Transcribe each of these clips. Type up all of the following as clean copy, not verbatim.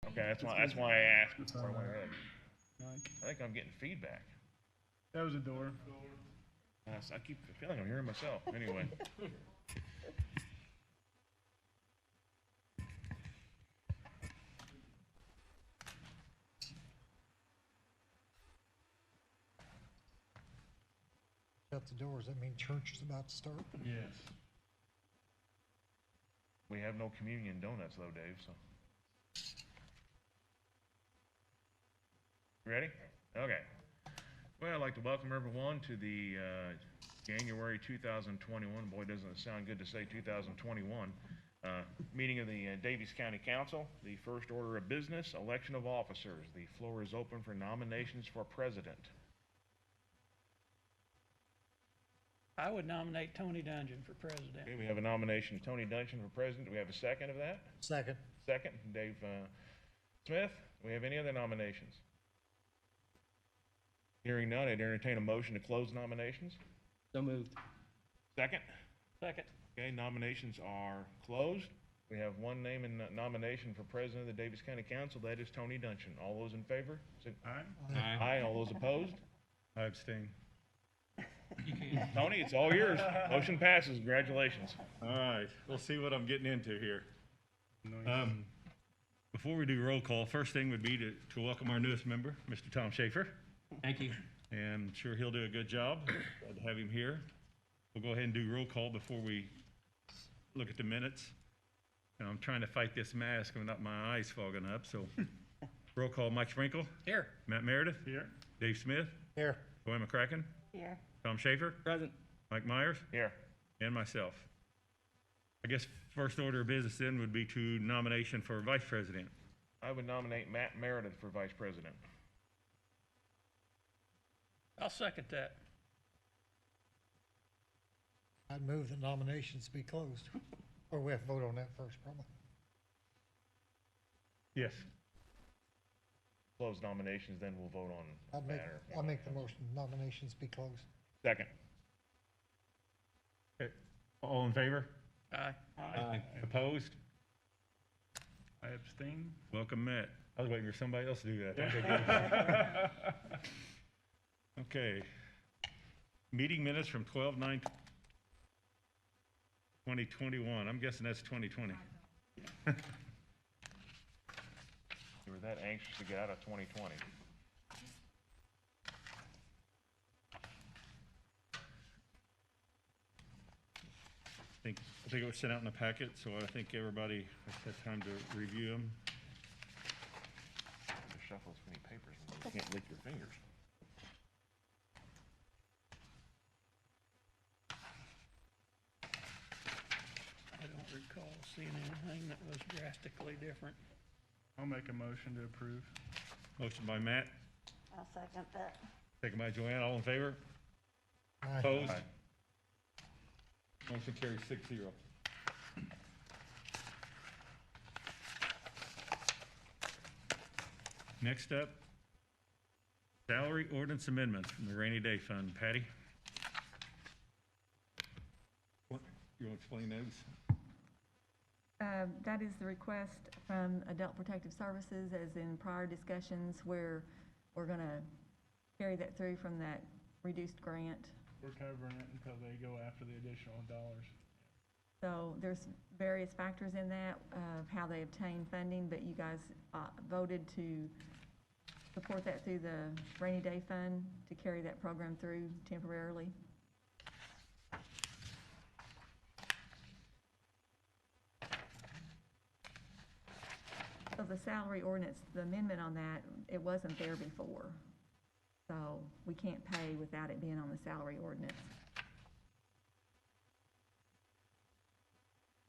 Okay, that's why I asked before I went ahead. I think I'm getting feedback. That was a door. I keep feeling I'm hearing myself. Anyway. Shut the doors, that mean church is about to start? Yes. We have no communion donuts though, Dave, so. You ready? Okay. Well, I'd like to welcome everyone to the January 2021, boy, doesn't it sound good to say 2021, meeting of the Daviess County Council. The first order of business, election of officers. The floor is open for nominations for president. I would nominate Tony Dungeon for president. Okay, we have a nomination, Tony Dungeon for president. Do we have a second of that? Second. Second, Dave Smith. Do we have any other nominations? Hearing none, I'd entertain a motion to close nominations. So moved. Second? Second. Okay, nominations are closed. We have one name in nomination for president of the Daviess County Council. That is Tony Dungeon. All those in favor? Say Aye. aye. All those opposed? I abstain. Tony, it's all yours. Motion passes. Congratulations. All right, we'll see what I'm getting into here. No, Before we do roll call, first thing would be to welcome our newest member, Mr. Tom Schaefer. Thank you. And I'm sure he'll do a good job. Glad to have him here. We'll go ahead and do roll call before we look at the minutes. And I'm trying to fight this mask without my eyes fogging up, so. Roll call, Mike Sprinkle, Here. Matt Meredith, here. Dave Smith, Here. Joanne McCracken, Here. Tom Schaefer, Present. Mike Myers, Here. and myself. I guess first order of business then would be to nomination for vice president. I would nominate Matt Meredith for vice president. I'll second that. I'd move the nominations be closed. Or we have to vote on that first, probably. Yes. Close nominations, then we'll vote on the matter. I'll make the motion, nominations be closed. Second. Okay. All in favor? Aye. Aye. Opposed? I abstain. Welcome, Matt. I was waiting for somebody else to do that. Okay, good. Okay. Meeting minutes from 12/9/2021. I'm guessing that's 2020. You were that anxious to get out of 2020. I think it was sent out in the packet, so I think everybody has had time to review them. To shuffle as many papers, you can't lick your fingers. I don't recall seeing anything that was drastically different. I'll make a motion to approve. Motion by Matt, I'll second that. second by Joanne. All in favor? Aye. Opposed? Aye. Motion carries 6-0. Next up, salary ordinance amendment from the rainy day fund. Patty? What, you want to explain those? That is the request from Adult Protective Services, as in prior discussions, where we're going to carry that through from that reduced grant. We're covering it until they go after the additional dollars. So there's various factors in that of how they obtain funding, but you guys voted to support that through the rainy day fund to carry that program through temporarily. So the salary ordinance, the amendment on that, it wasn't there before. So we can't pay without it being on the salary ordinance.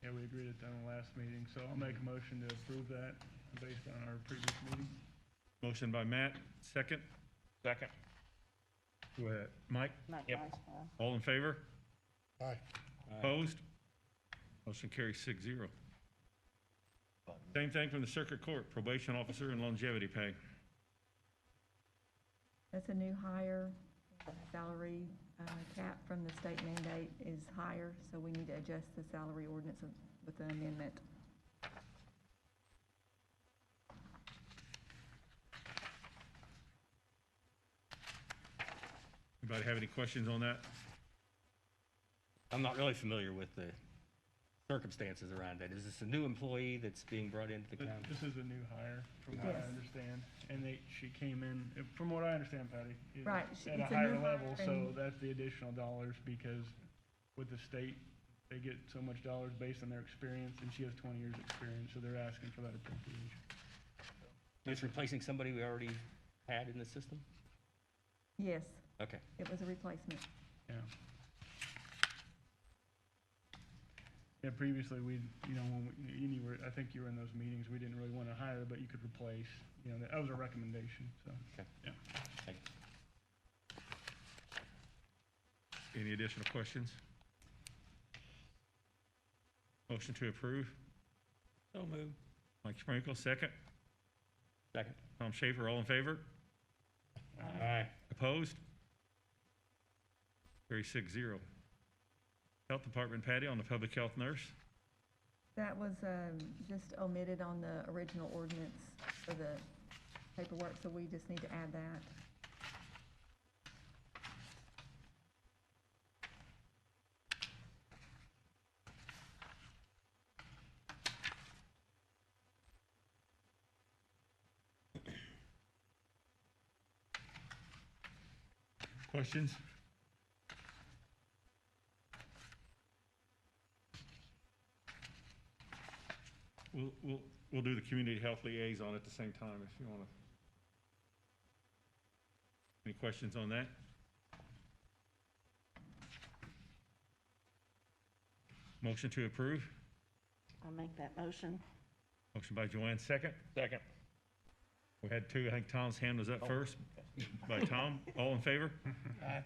Yeah, we agreed at that on the last meeting, so I'll make a motion to approve that based on our previous meeting. Motion by Matt, second. Second. Go ahead. Mike? Yep. All in favor? Aye. Opposed? Motion carries 6-0. Same thing from the circuit court, probation officer and longevity pay. That's a new hire. Salary cap from the state mandate is higher, so we need to adjust the salary ordinance with the amendment. Anybody have any questions on that? I'm not really familiar with the circumstances around that. Is this a new employee that's being brought into the county? This is a new hire, from what I Yes. understand, and she came in, from what I understand, Patty. is Right, At a it's a higher new level, hire so and- that's the additional dollars, because with the state, they get so much dollars based on their experience, and she has 20 years' experience, so they're asking for that appropriation. It's replacing somebody we already had in the system? Yes, Okay. it was a replacement. Yeah. Yeah, previously, when you were, I think you were in those meetings, we didn't really want to hire, but you could replace, that was a recommendation, so. Okay. Yeah. Thank you. Any additional questions? Motion to approve. So moved. Mike Sprinkle, second. Second. Tom Schaefer, all in favor? Aye. Opposed? Carry 6-0. Health Department, Patty, on the public health nurse. That was just omitted on the original ordinance for the paperwork, so we just need to add that. Questions? We'll do the community health liaison at the same time if you want to. Any questions on that? Motion to approve. I'll make that motion. Motion by Joanne, second. Second. We had two. I think Tom's hand was up first. By Tom. All in favor?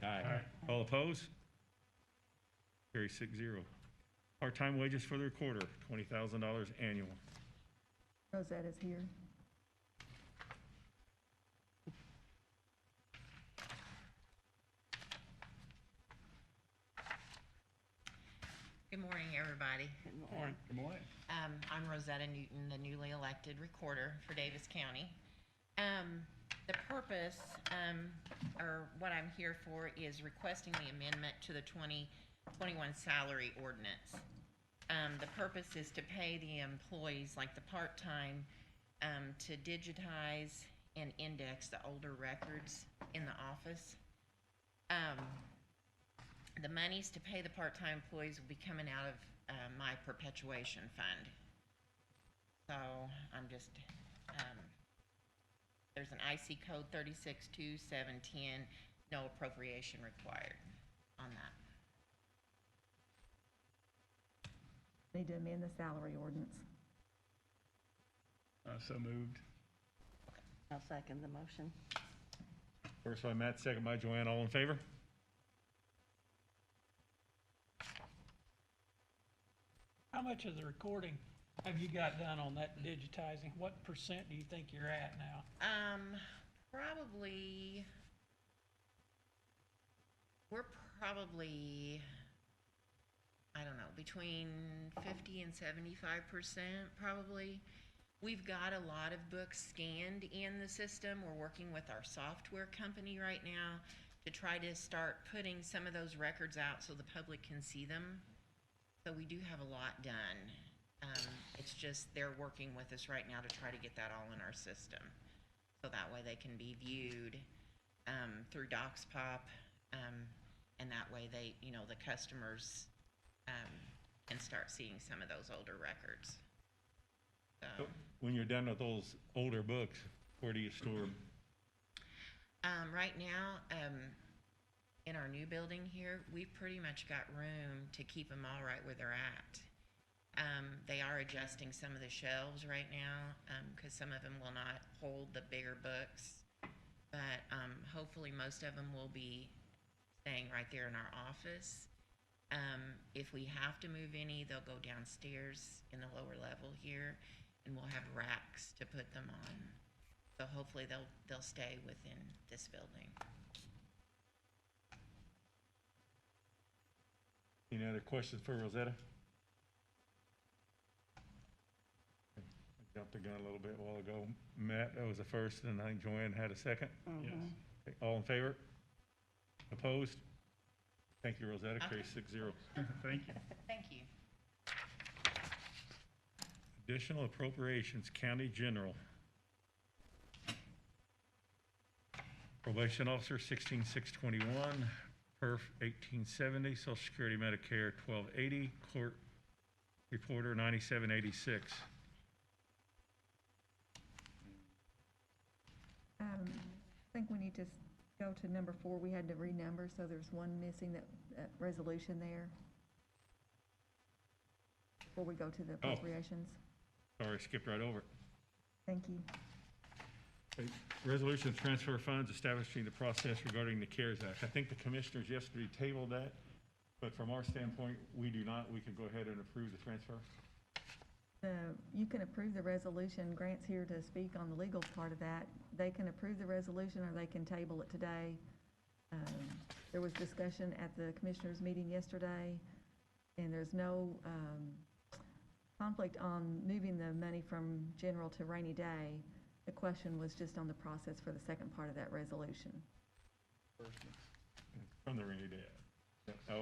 Aye. All opposed? Carry 6-0. Part-time wages for the recorder, $20,000 annual. Rosetta's here. Good morning, everybody. Good morning. Good morning. I'm Rosetta Newton, the newly elected recorder for Daviess County. The purpose, or what I'm here for, is requesting the amendment to the 2021 salary ordinance. The purpose is to pay the employees, like the part-time, to digitize and index the older records in the office. The monies to pay the part-time employees will be coming out of my perpetuation fund. So I'm just, there's an IC code 362710, no appropriation required on that. Need to amend the salary ordinance. So moved. I'll second the motion. First by Matt, second by Joanne. All in favor? How much of the recording have you got done on that digitizing? What % do you think you're at now? Probably, we're probably, I don't know, between 50 and 75% probably. We've got a lot of books scanned in the system. We're working with our software company right now to try to start putting some of those records out so the public can see them. So we do have a lot done. It's just they're working with us right now to try to get that all in our system. So that way they can be viewed through DocsPop, and that way they, the customers can start seeing some of those older records. So, When you're done with those older books, where do you store them? right now, in our new building here, we've pretty much got room to keep them all right where they're at. They are adjusting some of the shelves right now, because some of them will not hold the bigger books. But hopefully most of them will be staying right there in our office. If we have to move any, they'll go downstairs in the lower level here, and we'll have racks to put them on. So hopefully they'll stay within this building. Any other questions for Rosetta? I jumped the gun a little bit a while ago. Matt, that was the first, and I think Joanne had a second. Yes. Okay, all in favor? Opposed? Thank you, Rosetta. Carries 6-0. Thank you. Thank you. Additional appropriations, county general. Probation officer, 16,621, perf, 1870, social security, Medicare, 1280, court reporter, 9786. I think we need to go to number 4. We had to renumber, so there's one missing, that resolution there. Before we go to the appropriations. Sorry, skipped right over it. Thank you. Okay, resolution to transfer funds establishing the process regarding the CARES Act. I think the commissioners yesterday tabled that, but from our standpoint, we do not. We can go ahead and approve the transfer. You can approve the resolution. Grant's here to speak on the legal part of that. They can approve the resolution or they can table it today. There was discussion at the commissioners' meeting yesterday, and there's no conflict on moving the money from general to rainy day. The question was just on the process for the second part of that resolution. From the rainy day.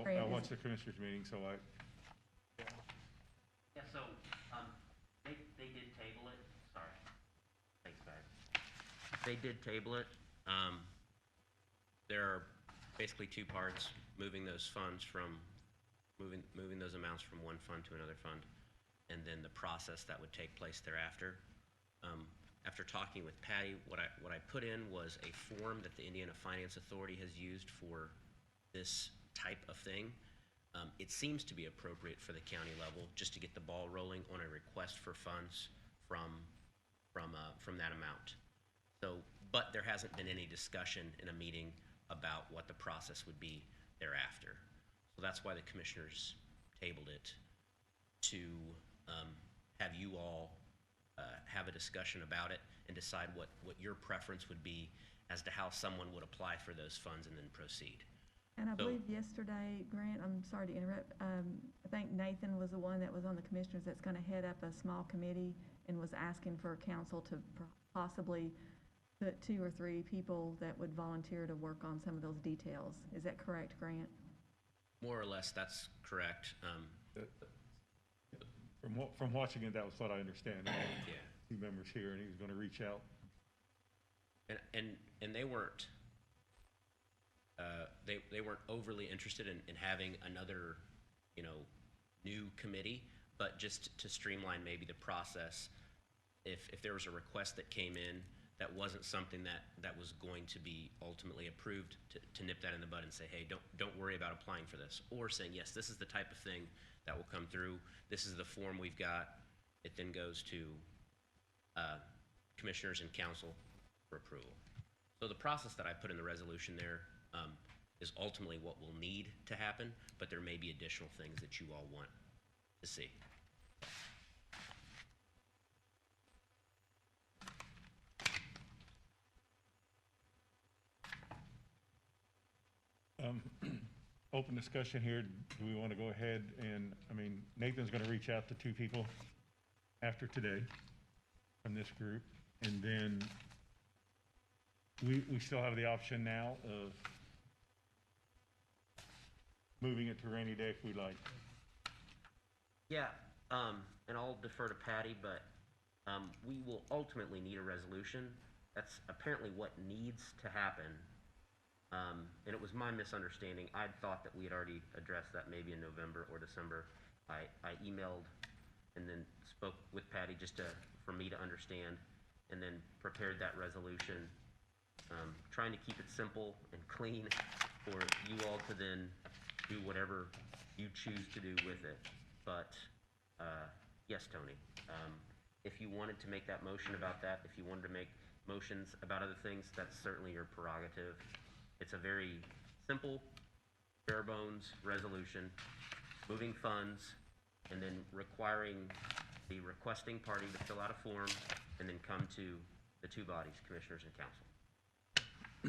Grant I is- watched the commissioners' meeting, so Yeah, so, they did table it, sorry. Thanks, guys. They did table it. There are basically two parts, moving those funds from, moving those amounts from one fund to another fund, and then the process that would take place thereafter. After talking with Patty, what I put in was a form that the Indiana Finance Authority has used for this type of thing. It seems to be appropriate for the county level, just to get the ball rolling on a request for funds from that amount. So, but there hasn't been any discussion in a meeting about what the process would be thereafter. So that's why the commissioners tabled it, to have you all have a discussion about it and decide what your preference would be as to how someone would apply for those funds and then proceed. And I So- believe yesterday, Grant, I'm sorry to interrupt, I think Nathan was the one that was on the commissioners that's gonna head up a small committee and was asking for council to possibly put 2 or 3 people that would volunteer to work on some of those details. Is that correct, Grant? More or less, that's correct. from watching it, that was what I understand. Yeah. Two members here, and he was going to reach out. And they weren't, they weren't overly interested in having another, new committee, but just to streamline maybe the process. If there was a request that came in that wasn't something that was going to be ultimately approved, to nip that in the bud and say, hey, don't worry about applying for this, or saying, yes, this is the type of thing that will come through. This is the form we've got. It then goes to commissioners and council for approval. So the process that I put in the resolution there is ultimately what will need to happen, but there may be additional things that you all want to see. Open discussion here. Do we want to go ahead and, Nathan's going to reach out to 2 people after today from this group. And then we still have the option now of moving it to rainy day if we like. Yeah, and I'll defer to Patty, but we will ultimately need a resolution. That's apparently what needs to happen. And it was my misunderstanding. I'd thought that we had already addressed that maybe in November or December. I emailed and then spoke with Patty just for me to understand, and then prepared that resolution, trying to keep it simple and clean for you all to then do whatever you choose to do with it. But yes, Tony, if you wanted to make that motion about that, if you wanted to make motions about other things, that's certainly your prerogative. It's a very simple, bare bones resolution, moving funds, and then requiring the requesting party to fill out a form, and then come to the 2 bodies, commissioners and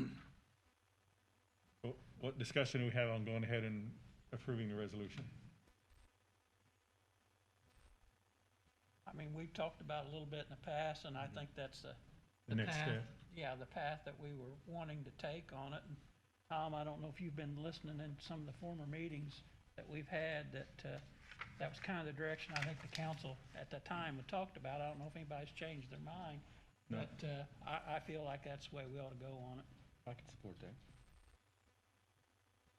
council. What discussion do we have on going ahead and approving the resolution? I mean, we've talked about it a little bit in the past, and I think that's The next path. step. Yeah, the path that we were wanting to take on it. And Tom, I don't know if you've been listening in some of the former meetings that we've had, that was kind of the direction I think the council at the time had talked about. I don't know if anybody's changed their mind, No. but I feel like that's the way we ought to go on it. I can support that.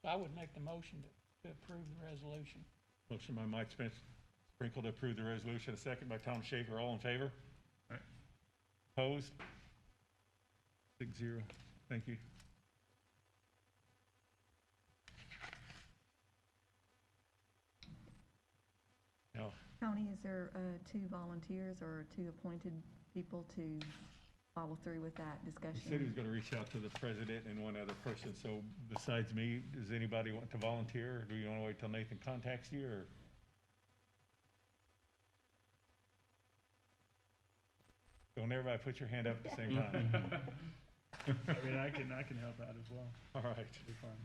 So I would make the motion to approve the resolution. Motion by Mike Sprinkle to approve the resolution, a second by Tom Schaefer. All in favor? Aye. Opposed? 6-0. Thank you. Now, Tony, is there two volunteers or two appointed people to follow through with that he discussion? said he was gonna reach out to the president and one other person, so besides me, does anybody want to volunteer, or do you wanna wait till Nathan contacts you, or? Don't everybody put your hand up at the same time. I mean, I can help out as well. All right. It'll be fun.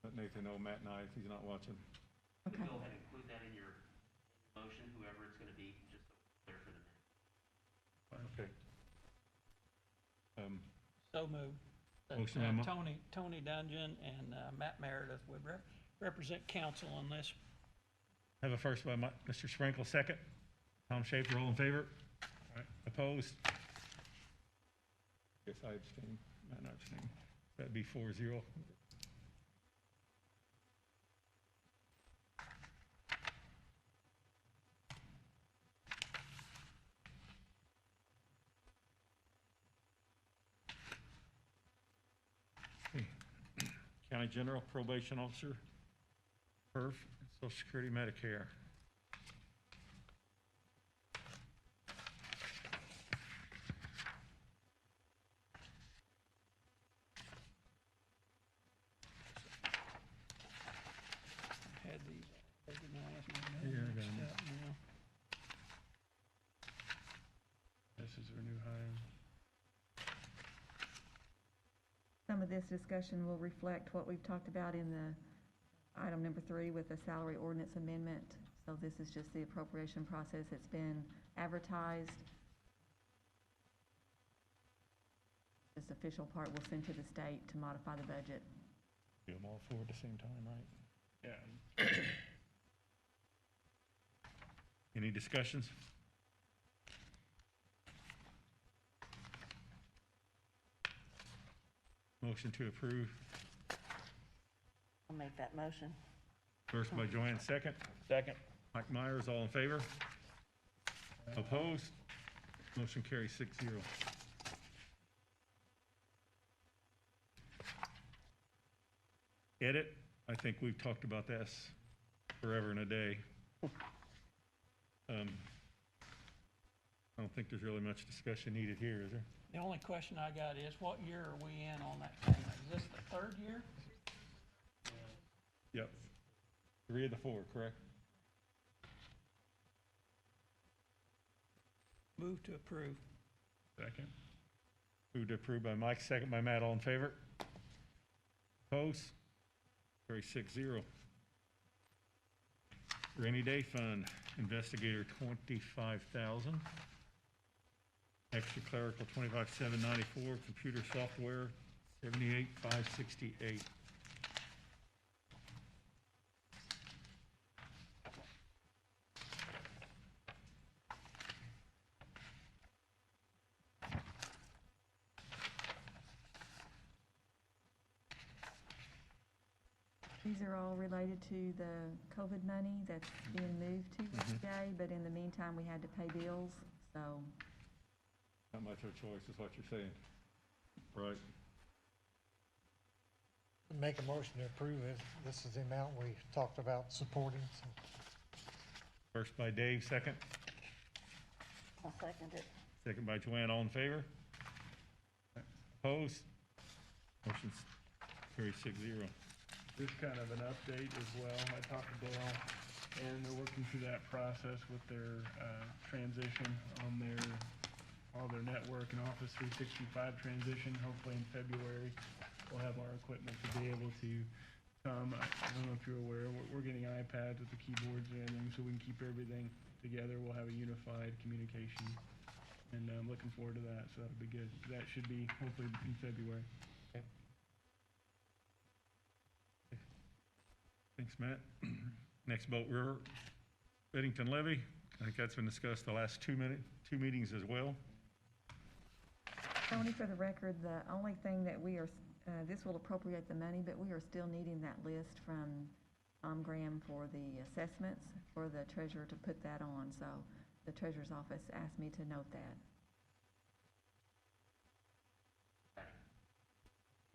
Let Nathan know, Matt and I, if he's not watching. You Okay. can go ahead and include that in your motion, whoever it's gonna be, just so it's clear for the minute. Okay. So moved. That, Motion by Tony Dungeon and Matt Meredith would represent council on this. Have a first by Mr. Sprinkle, second. Tom Schaefer, all in favor? Aye. Opposed? Guess I abstain. Matt and I abstain. That'd be 4-0. Okay. County General Probation Officer, PERF, Social Security, Medicare. Had these organized. Yeah, I got 'em. Now. This is our new hire. Some of this discussion will reflect what we've talked about in the item number 3 with the salary ordinance amendment. So this is just the appropriation process. It's been advertised. This official part we'll send to the state to modify the budget. Do them all four at the same time, right? Yeah. Any discussions? Motion to approve. I'll make that motion. First by Joanne, second. Second. Mike Myers, all in favor? Opposed? Motion carries 6-0. Edit, I think we've talked about this forever and a day. I don't think there's really much discussion needed here, is there? The only question I got is, what year are we in on that payment? Is this the third year? Yep. 3 of the 4, correct? Move to approve. Second. Moved to approve by Mike, second by Matt, all in favor? Opposed? Carry 6-0. Rainy day fund, investigator 25,000. Extra clerical 25,794, computer software 78,568. These are all related to the COVID money that's being moved to today, but in the meantime, we had to pay bills, so. Not much of a choice is what you're saying. Right. Make a motion to approve it. This is the amount we talked about supporting, so. First by Dave, second. I'll second it. Second by Joanne, all in favor? Opposed? Motion's carries 6-0. Just kind of an update as well. I talked to Dale, and they're working through that process with their transition on all their network and Office 365 transition. Hopefully in February, we'll have our equipment to be able to come. I don't know if you're aware, we're getting iPads with the keyboards and everything, so we can keep everything together. We'll have a unified communication, and I'm looking forward to that, so that'll be good. That should be hopefully in February. Thanks, Matt. Next boat, we're Bennington levy. I think that's been discussed the last two meetings as well. Tony, for the record, the only thing that we are, this will appropriate the money, but we are still needing that list from Tom Graham for the assessments for the treasurer to put that on. So the treasurer's office asked me to note that.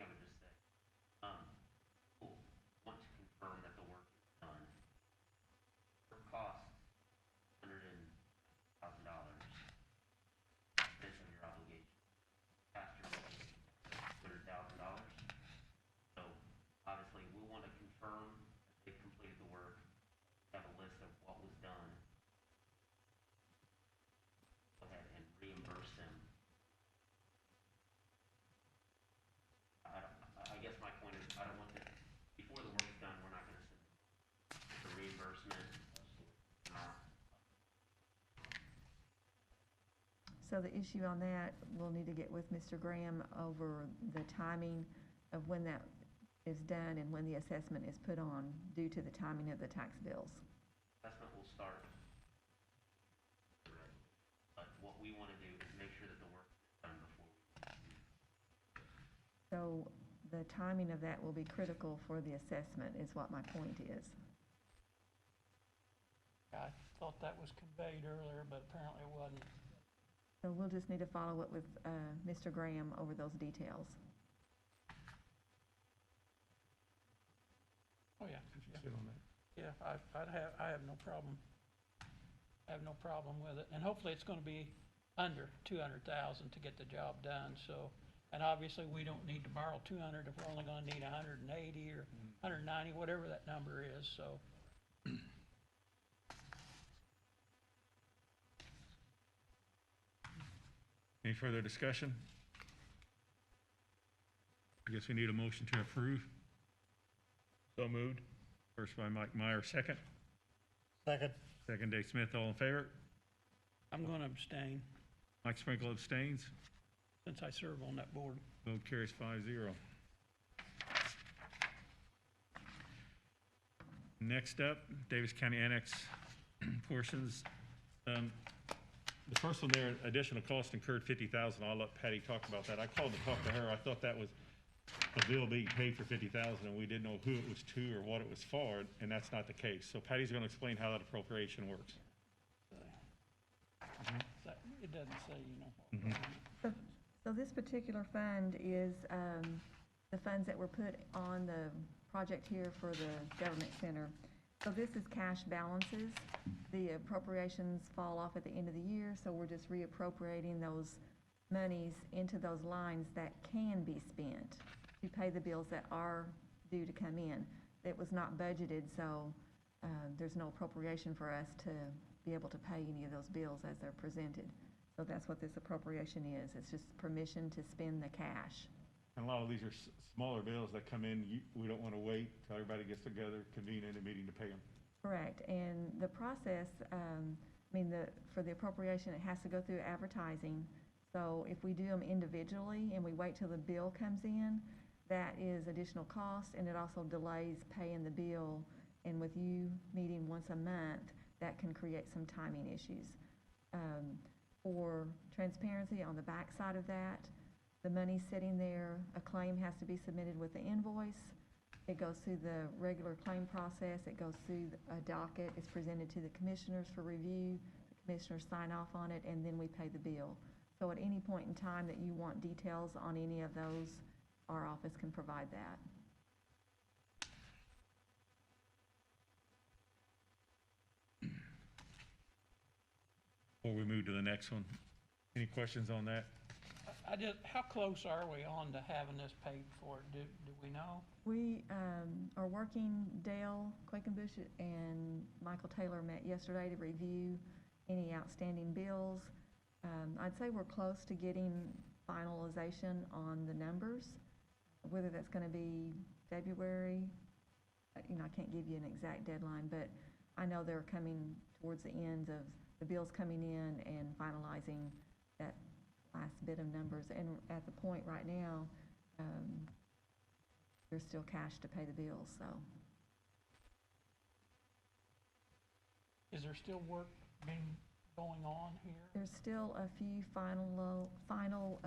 I would just say, we'll want to confirm that the work is done. For costs, $100,000, this of your obligation. After $100,000. So obviously, we want to confirm that they've completed the work, have a list of what was done. Go ahead and reimburse them. I guess my point is, I don't want to, before the work's done, we're not gonna send the reimbursement. So the issue on that, we'll need to get with Mr. Graham over the timing of when that is done and when the assessment is put on due to the timing of the tax bills. Assessment will start. But what we wanna do is make sure that the work is done before we. So the timing of that will be critical for the assessment, is what my point is. I thought that was conveyed earlier, but apparently it wasn't. So we'll just need to follow up with Mr. Graham over those details. Oh, yeah. Sit on that. Yeah, I have no problem. I have no problem with it. And hopefully it's gonna be under 200,000 to get the job done, so. And obviously, we don't need to borrow 200 if we're only gonna need 180 or 190, whatever that number is, so. Any further discussion? I guess we need a motion to approve. So moved. First by Mike Meyer, second. Second. Second, Dave Smith, all in favor? I'm gonna abstain, Mike Sprinkle abstains. since I serve on that board. Vote carries 5-0. Next up, Davis County Annex portions. The first one there, additional cost incurred 50,000. I'll let Patty talk about that. I called to talk to her. I thought that was a bill being paid for 50,000, and we didn't know who it was to or what it was for, and that's not the case. So Patty's going to explain how that appropriation works. It doesn't say, you know. So this particular fund is the funds that were put on the project here for the government center. So this is cash balances. The appropriations fall off at the end of the year, so we're just reappropriating those monies into those lines that can be spent to pay the bills that are due to come in. It was not budgeted, so there's no appropriation for us to be able to pay any of those bills as they're presented. So that's what this appropriation is. It's just permission to spend the cash. And a lot of these are smaller bills that come in. We don't want to wait till everybody gets together, convene in a meeting to pay them. Correct, and the process, for the appropriation, it has to go through advertising. So if we do them individually and we wait till the bill comes in, that is additional cost, and it also delays paying the bill. And with you meeting once a month, that can create some timing issues. For transparency, on the back side of that, the money's sitting there, a claim has to be submitted with the invoice. It goes through the regular claim process, it goes through a docket, it's presented to the commissioners for review, the commissioners sign off on it, and then we pay the bill. So at any point in time that you want details on any of those, our office can provide that. Before we move to the next one, any questions on that? How close are we on to having this paid for? Do we know? We are working, Dale Quakenbush and Michael Taylor met yesterday to review any outstanding bills. I'd say we're close to getting finalization on the numbers. Whether that's gonna be February, I can't give you an exact deadline, but I know they're coming towards the end of the bills coming in and finalizing that last bit of numbers. And at the point right now, there's still cash to pay the bills, so. Is there still work going on here? There's still a few final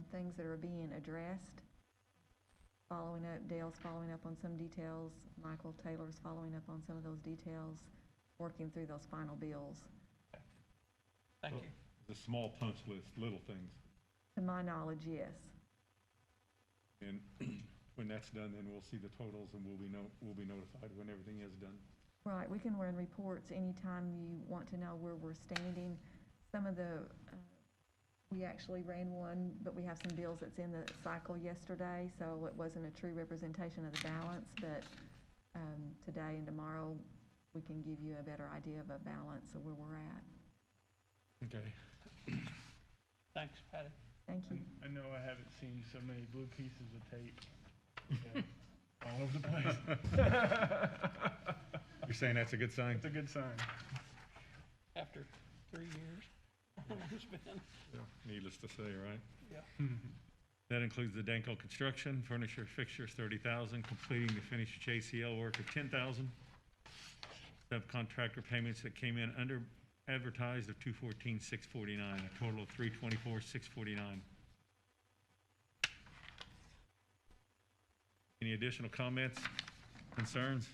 things that are being addressed. Following up, Dale's following up on some details, Michael Taylor's following up on some of those details, working through those final bills. Thank you. The small punch list, little things. To my knowledge, yes. And when that's done, then we'll see the totals and we'll be notified when everything is done. Right, we can run reports anytime you want to know where we're standing. Some of the, we actually ran one, but we have some bills that's in the cycle yesterday, so it wasn't a true representation of the balance, but today and tomorrow, we can give you a better idea of a balance of where we're at. Okay. Thanks, Patty. Thank you. I know I haven't seen so many blue pieces of tape, all over the place. You're saying that's a good sign? It's a good sign. After 3 years, it's been, Needless to say, right? yeah. That includes the Danco construction, furniture, fixtures, 30,000, completing the finished JCL work of 10,000. Subcontractor payments that came in under advertised of 214,649, a total of 324,649. Any additional comments, concerns?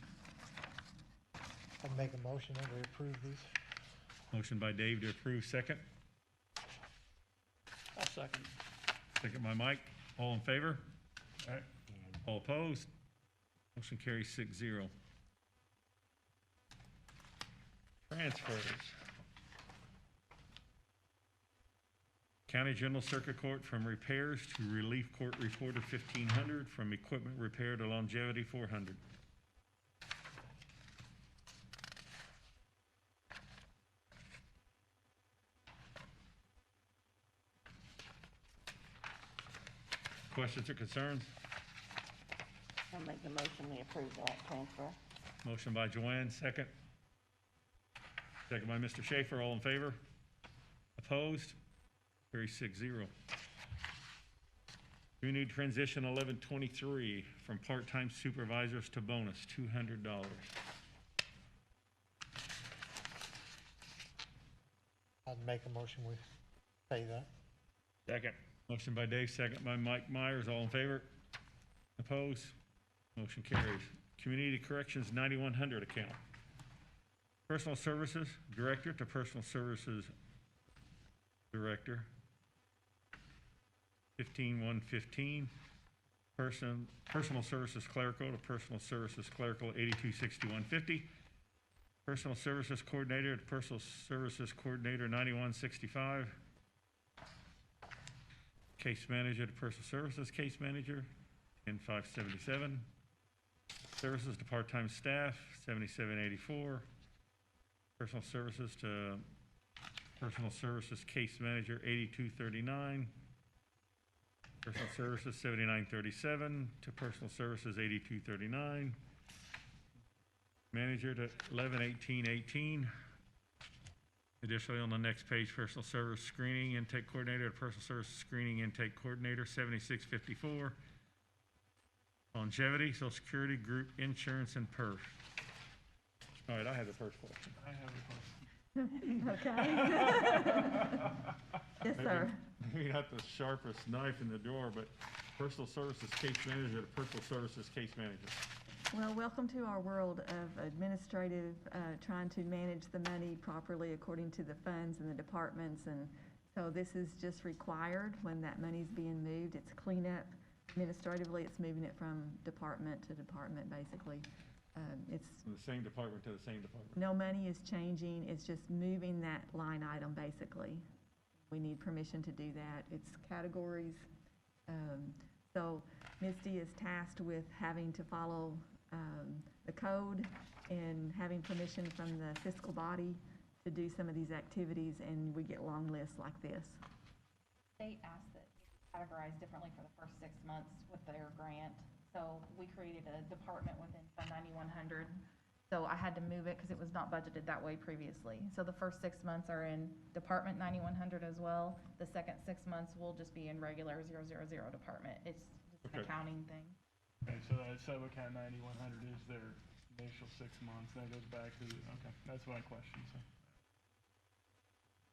I'd make a motion that we approve these. Motion by Dave to approve, second. I'll second. Second by Mike. All in favor? All right. All opposed? Motion carries 6-0. Transfers. County General Circuit Court from repairs to Relief Court Reporter 1,500, from equipment repair to longevity 400. Questions or concerns? I'll make the motion, we approve that transfer. Motion by Joanne, second. Second by Mr. Schaefer, all in favor? Opposed? Carries 6-0. Community transition 1123, from part-time supervisors to bonus, $200. I'd make a motion we pay that. Second. Motion by Dave, second by Mike Myers, all in favor? Opposed? Motion carries. Community Corrections 9100 account. Personal Services Director to Personal Services Director, 15,115. Personal Services Clerical to Personal Services Clerical, 826150. Personal Services Coordinator to Personal Services Coordinator, 9165. Case Manager to Personal Services Case Manager, 10577. Services to part-time staff, 7784. Personal Services to Personal Services Case Manager, 8239. Personal Services, 7937. To Personal Services, 8239. Manager to 111818. Additionally, on the next page, Personal Service Screening Intake Coordinator to Personal Service Screening Intake Coordinator, 7654. Longevity, Social Security, Group Insurance, and PERF. All right, I have the first question. I have a question. Okay. Yes, sir. Maybe not the sharpest knife in the drawer, but Personal Services Case Manager to Personal Services Case Manager. Well, welcome to our world of administrative, trying to manage the money properly according to the funds and the departments. And so this is just required when that money's being moved. It's cleanup. Administratively, it's moving it from department to department, basically. It's From the same department to the same department. no money is changing. It's just moving that line item, basically. We need permission to do that. It's categories. So Misty is tasked with having to follow the code and having permission from the fiscal body to do some of these activities, and we get long lists like this. State asked that it's categorized differently for the first 6 months with their grant. So we created a department within Fund 9100. So I had to move it because it was not budgeted that way previously. So the first 6 months are in Department 9100 as well. The second 6 months will just be in regular 000 department. It's just an Okay. accounting thing. Okay, so that sub-account 9100 is their initial 6 months, then it goes back to, okay, that's my question, so.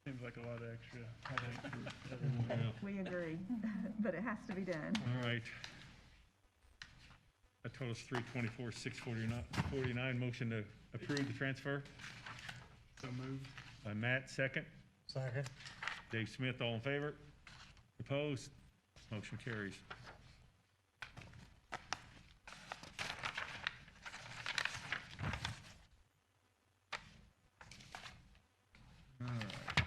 Seems like a lot of extra headache for everyone. Yeah. We agree, but it has to be done. All right. That totals 324, 649. Motion to approve the transfer So moved. by Matt, second. Second. Dave Smith, all in favor? Opposed? Motion carries. All right.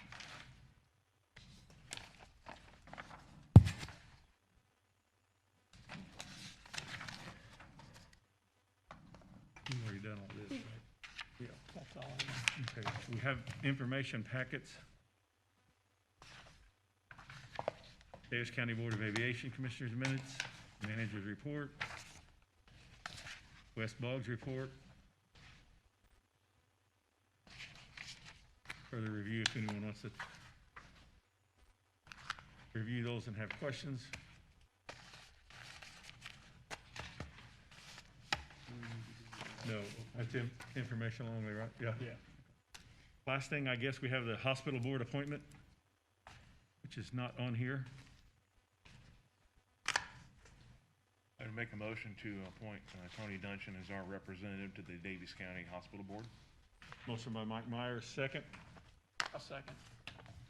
You've already done all this, right? Yeah. That's all I know. Okay, we have information packets. Davis County Board of Aviation Commissioners minutes, manager's report, West Boggs report. Further review if anyone wants to review those and have questions. No, that's information only, right? Yeah. Yeah. Last thing, I guess we have the hospital board appointment, which is not on here. I'd make a motion to appoint Tony Dungeon as our representative to the Daviess County Hospital Board. Motion by Mike Myers, second. A second.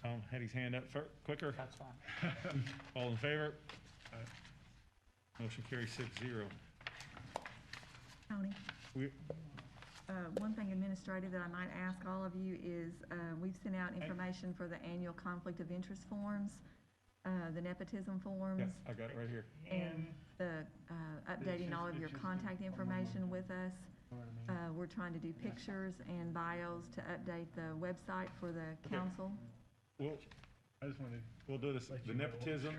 Tom had his hand up quicker. That's fine. All in favor? Motion carries 6-0. Tony? We, One thing administrative that I might ask all of you is, we've sent out information for the annual conflict of interest forms, the nepotism yeah, forms, I got it right here. and the, updating all of your contact information with us. Know what I mean? We're trying to do pictures and bios to update the website for the council. We'll, I just wanted we'll do this, Let the you know. nepotism.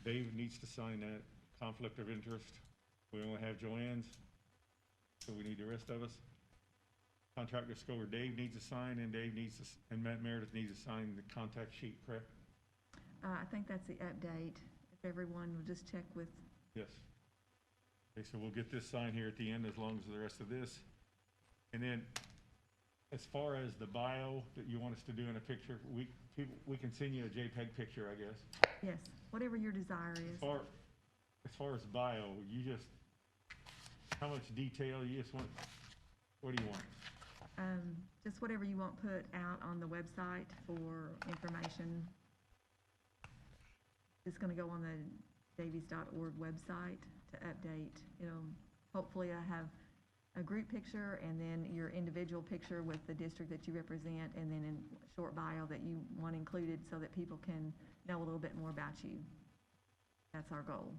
Dave needs to sign that, conflict of interest. We only have Joanne's, so we need the rest of us. Contractor score, Dave needs to sign, and Dave needs to, and Matt Meredith needs to sign the contact sheet, correct? I think that's the update. If everyone will just check with, Yes. Okay, so we'll get this signed here at the end as long as the rest of this. And then, as far as the bio that you want us to do in a picture, we can send you a JPEG picture, I guess. yes, whatever your desire As is. far as bio, you just, how much detail you just want, what do you want? Just whatever you want put out on the website for information. It's gonna go on the davies.org website to update. It'll, hopefully I have a group picture and then your individual picture with the district that you represent, and then in short bio that you want included so that people can know a little bit more about you. That's our goal.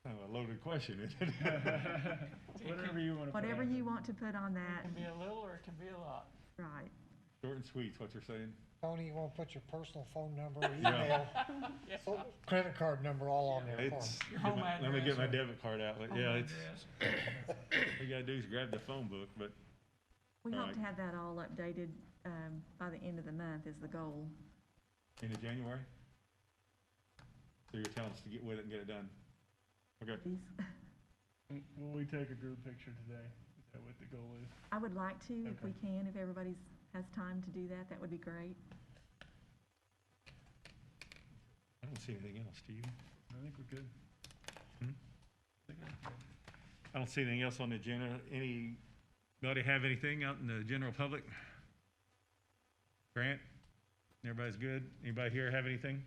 Kind of a loaded question, isn't it? whatever you want to. Whatever you want to put on It that, can be a little or it can be a lot. right. Short and sweet is what you're saying? Tony, you wanna put your personal phone number, Yeah. email, Yeah. credit card number all on there for 'em. It's, Your home let me get my address or- debit card out, Home yeah, it's, address. all you gotta do is grab the phone book, but We All hope right. to have that all updated, by the end of the month is the goal. into January? So you're telling us to get with it and get it done? Okay, Please. Will we take a group picture today? Is that what the goal is? I would like to, if we Okay. can, if everybody's has time to do that, that would be great. I don't see anything else, do you? I think we're good. I don't see anything else on the agenda. Anybody have anything out in the general public? Grant? Everybody's good? Anybody here have anything?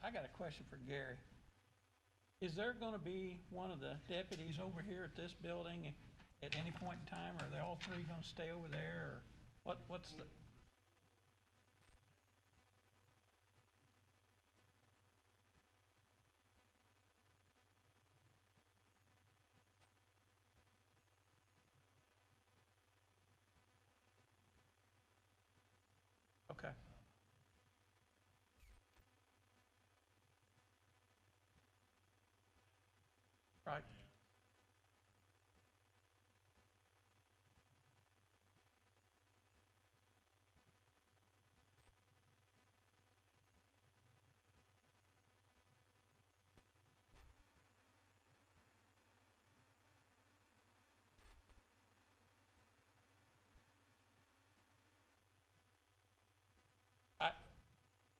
I got a question for Gary. Is there gonna be one of the deputies over here at this building at any point in time, or are they all three gonna stay over there, or what's the? Okay. Right.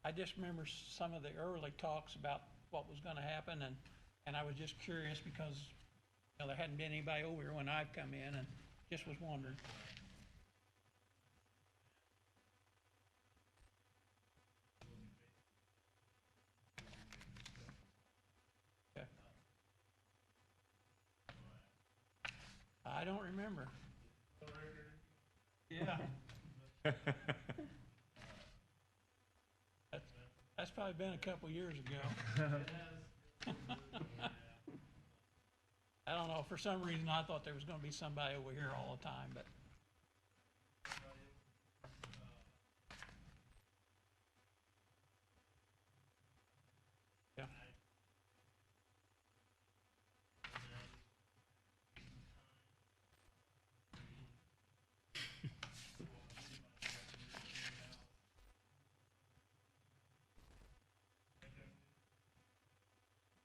I just remember some of the early talks about what was gonna happen, and I was just curious because, you know, there hadn't been anybody over here when I've come in, and just was wondering. Okay. I don't remember. Yeah. That's probably been a couple years ago. I don't know, for some reason I thought there was gonna be somebody over here all the time, but. Yeah.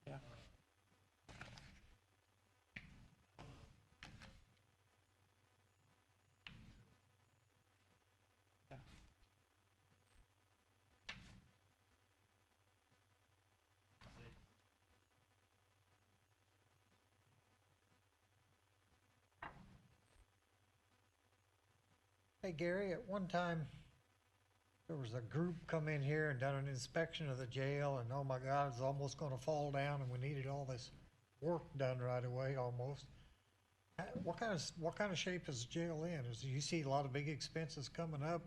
Yeah. Yeah. Hey, Gary, at one time, there was a group come in here and done an inspection of the jail, and oh my God, it's almost gonna fall down, and we needed all this work done right away, almost. What kind of shape is the jail in? Do you see a lot of big expenses coming up?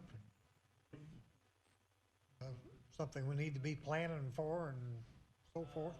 Something we need to be planning for and so forth?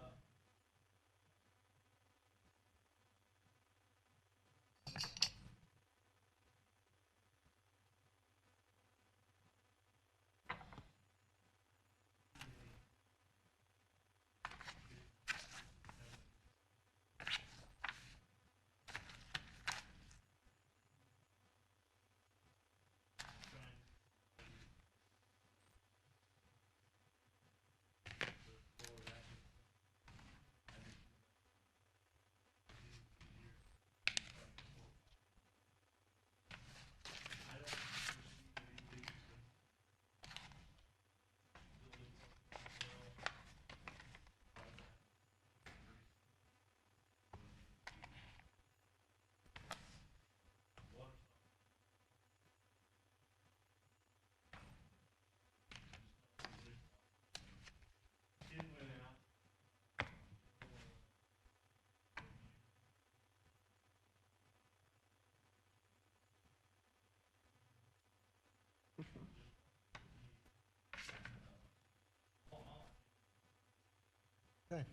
Okay.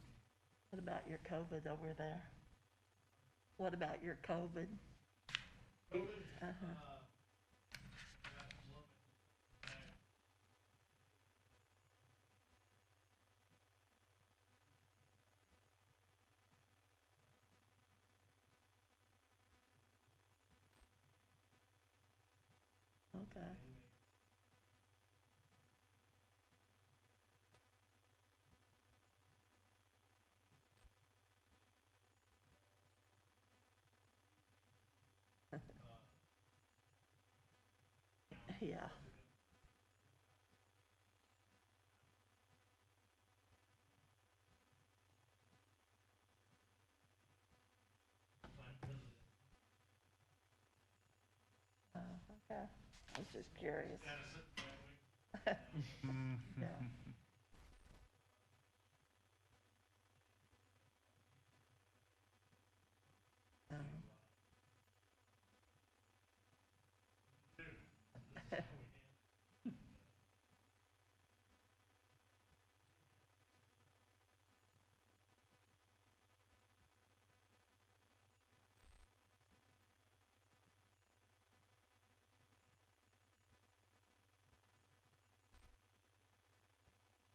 What about your COVID over there? What about your COVID? Uh-huh. Okay. Yeah. Okay. I was just curious. Yeah. Um,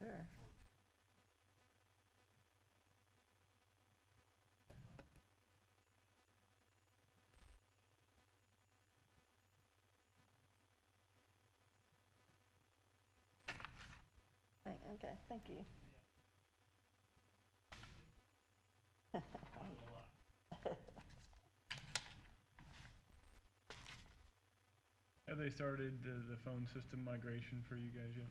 Sure. Okay, thank you. Have they started the phone system migration for you guys yet?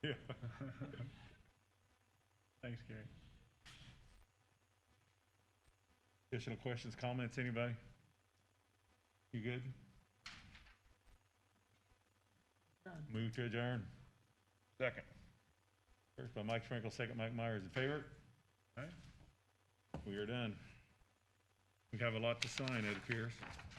Yeah. Thanks, Gary. Additional questions, comments, anybody? You good? Done. Move to adjourn. Second. First by Mike Sprinkle, second Mike Myers. In favor? All right. We are done. We have a lot to sign, it appears.